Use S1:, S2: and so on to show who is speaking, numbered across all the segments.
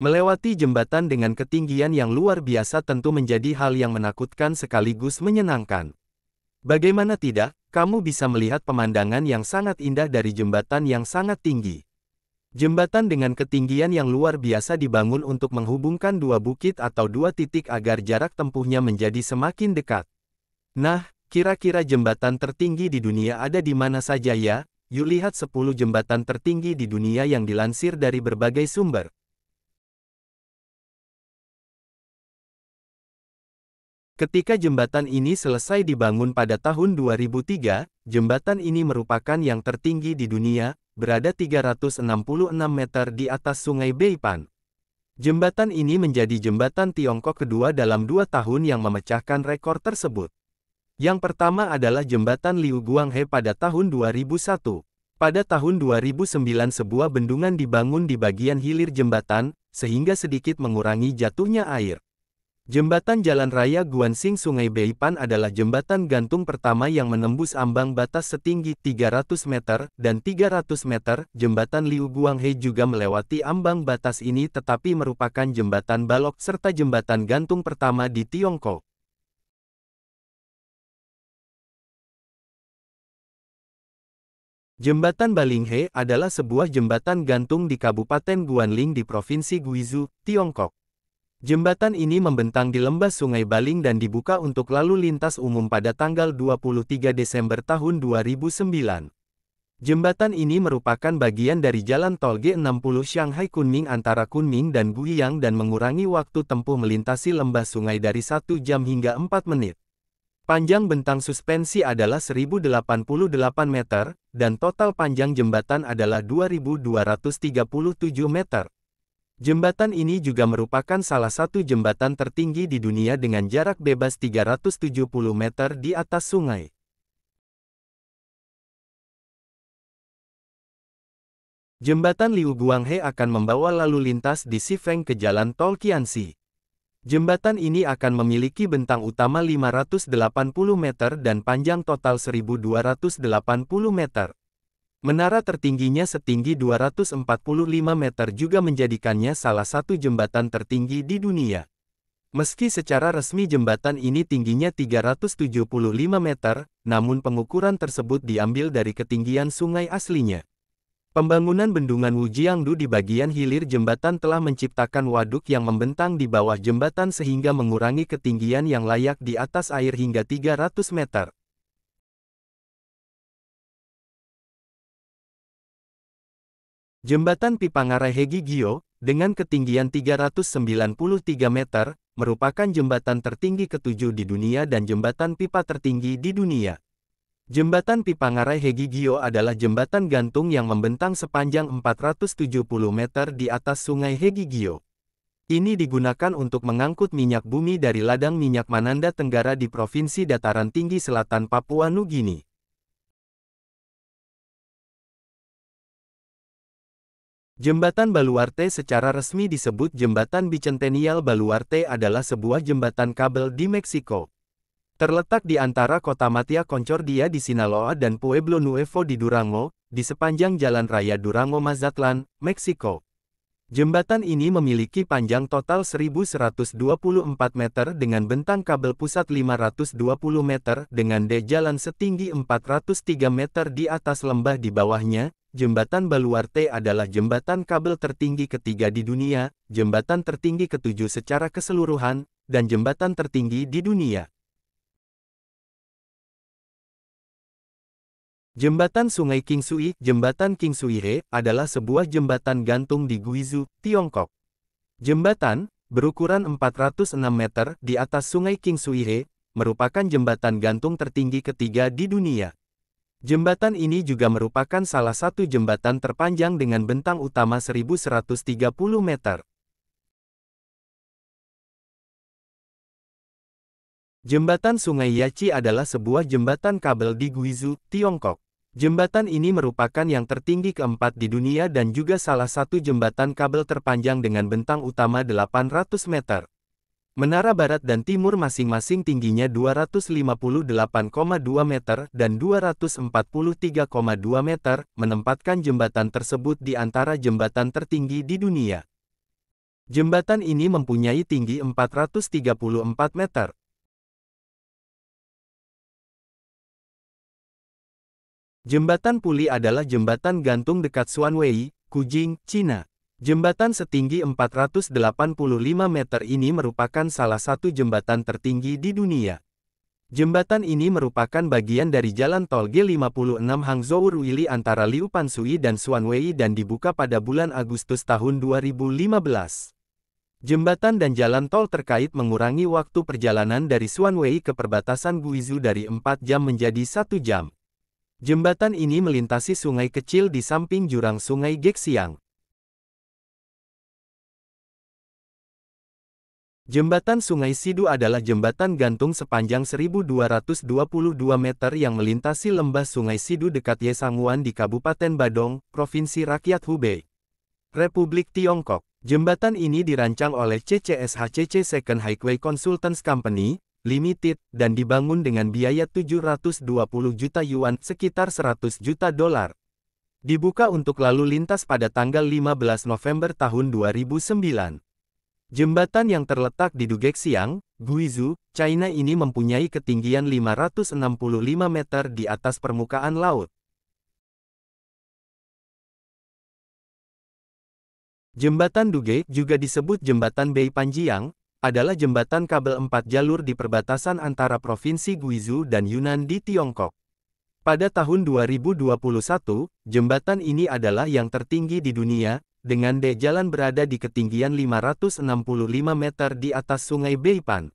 S1: Melewati jembatan dengan ketinggian yang luar biasa tentu menjadi hal yang menakutkan sekaligus menyenangkan. Bagaimana tidak, kamu bisa melihat pemandangan yang sangat indah dari jembatan yang sangat tinggi. Jembatan dengan ketinggian yang luar biasa dibangun untuk menghubungkan dua bukit atau dua titik agar jarak tempuhnya menjadi semakin dekat. Nah, kira-kira jembatan tertinggi di dunia ada di mana saja ya? Yuk lihat 10 jembatan tertinggi di dunia yang dilansir dari berbagai sumber. Ketika jembatan ini selesai dibangun pada tahun 2003, jembatan ini merupakan yang tertinggi di dunia, berada 366 meter di atas Sungai Beipan. Jembatan ini menjadi jembatan Tiongkok kedua dalam 2 tahun yang memecahkan rekor tersebut. Yang pertama adalah jembatan Liu Guanghe pada tahun 2001. Pada tahun 2009 sebuah bendungan dibangun di bagian hilir jembatan, sehingga sedikit mengurangi jatuhnya air. Jembatan Jalan Raya Guansing Sungai Beipan adalah jembatan gantung pertama yang menembus ambang batas setinggi 300 meter dan 300 meter. Jembatan Liu Guanghe juga melewati ambang batas ini tetapi merupakan jembatan balok serta jembatan gantung pertama di Tiongkok. Jembatan Balinghe adalah sebuah jembatan gantung di Kabupaten Guanling di Provinsi Guizhou, Tiongkok. Jembatan ini membentang di lembah Sungai Baling dan dibuka untuk lalu lintas umum pada tanggal 23 Desember tahun 2009. Jembatan ini merupakan bagian dari jalan tol G60 Shanghai Kunming antara Kunming dan Guiyang dan mengurangi waktu tempuh melintasi lembah sungai dari 1 jam hingga 4 menit. Panjang bentang suspensi adalah 1088 meter, dan total panjang jembatan adalah 2237 meter. Jembatan ini juga merupakan salah satu jembatan tertinggi di dunia dengan jarak bebas 370 meter di atas sungai. Jembatan Liu Guanghe akan membawa lalu lintas di Shifeng ke jalan tol Qianxi. Jembatan ini akan memiliki bentang utama 580 meter dan panjang total 1280 meter. Menara tertingginya setinggi 245 meter juga menjadikannya salah satu jembatan tertinggi di dunia. Meski secara resmi jembatan ini tingginya 375 meter, namun pengukuran tersebut diambil dari ketinggian sungai aslinya. Pembangunan bendungan Wujiangdu di bagian hilir jembatan telah menciptakan waduk yang membentang di bawah jembatan sehingga mengurangi ketinggian yang layak di atas air hingga 300 meter. Jembatan Pipangarai Hegigio, dengan ketinggian 393 meter, merupakan jembatan tertinggi ketujuh di dunia dan jembatan pipa tertinggi di dunia. Jembatan Pipangarai Hegigio adalah jembatan gantung yang membentang sepanjang 470 meter di atas sungai Hegigio. Ini digunakan untuk mengangkut minyak bumi dari ladang minyak Mananda Tenggara di Provinsi Dataran Tinggi Selatan Papua Nugini. Jembatan Baluarte secara resmi disebut Jembatan Bicentennial Baluarte adalah sebuah jembatan kabel di Meksiko. Terletak di antara kota Matia Concordia di Sinaloa dan Pueblo Nuevo di Durango, di sepanjang Jalan Raya Durango-Mazatlan, Meksiko. Jembatan ini memiliki panjang total 1124 meter dengan bentang kabel pusat 520 meter dengan jalan setinggi 403 meter di atas lembah di bawahnya. Jembatan Baluarte adalah jembatan kabel tertinggi ketiga di dunia, jembatan tertinggi ketujuh secara keseluruhan, dan jembatan tertinggi di dunia. Jembatan Sungai Kingsui, Jembatan Kingsui-he, adalah sebuah jembatan gantung di Guizhou, Tiongkok. Jembatan, berukuran 406 meter di atas Sungai Kingsui-he, merupakan jembatan gantung tertinggi ketiga di dunia. Jembatan ini juga merupakan salah satu jembatan terpanjang dengan bentang utama 1130 meter. Jembatan Sungai Yachi adalah sebuah jembatan kabel di Guizhou, Tiongkok. Jembatan ini merupakan yang tertinggi keempat di dunia dan juga salah satu jembatan kabel terpanjang dengan bentang utama 800 meter. Menara barat dan timur masing-masing tingginya 258,2 meter dan 243,2 meter, menempatkan jembatan tersebut di antara jembatan tertinggi di dunia. Jembatan ini mempunyai tinggi 434 meter. Jembatan Puli adalah jembatan gantung dekat Xuanwei, Kujing, China. Jembatan setinggi 485 meter ini merupakan salah satu jembatan tertinggi di dunia. Jembatan ini merupakan bagian dari jalan tol G56 Hangzhou-Ruili antara Liupanshui dan Xuanwei dan dibuka pada bulan Agustus tahun 2015. Jembatan dan jalan tol terkait mengurangi waktu perjalanan dari Xuanwei ke perbatasan Guizhou dari 4 jam menjadi 1 jam. Jembatan ini melintasi sungai kecil di samping jurang sungai Gexiang. Jembatan Sungai Sidu adalah jembatan gantung sepanjang 1222 meter yang melintasi lembah Sungai Sidu dekat Yesangguan di Kabupaten Badong, Provinsi Rakyat Hubei, Republik Tiongkok. Jembatan ini dirancang oleh CCSHCC Second Highway Consultants Company, Limited, dan dibangun dengan biaya 720 juta yuan sekitar 100 juta dolar. Dibuka untuk lalu lintas pada tanggal 15 November tahun 2009. Jembatan yang terletak di Dugexiang, Guizhou, China ini mempunyai ketinggian 565 meter di atas permukaan laut. Jembatan Duge, juga disebut Jembatan Bei Panjiang, adalah jembatan kabel 4 jalur di perbatasan antara Provinsi Guizhou dan Yunnan di Tiongkok. Pada tahun 2021, jembatan ini adalah yang tertinggi di dunia, dengan jalan berada di ketinggian 565 meter di atas Sungai Beipan.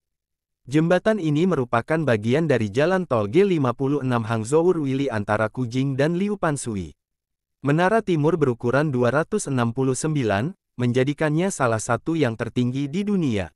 S1: Jembatan ini merupakan bagian dari jalan tol G56 Hangzhou-Ruili antara Kujing dan Liupanshui. Menara timur berukuran 269, menjadikannya salah satu yang tertinggi di dunia.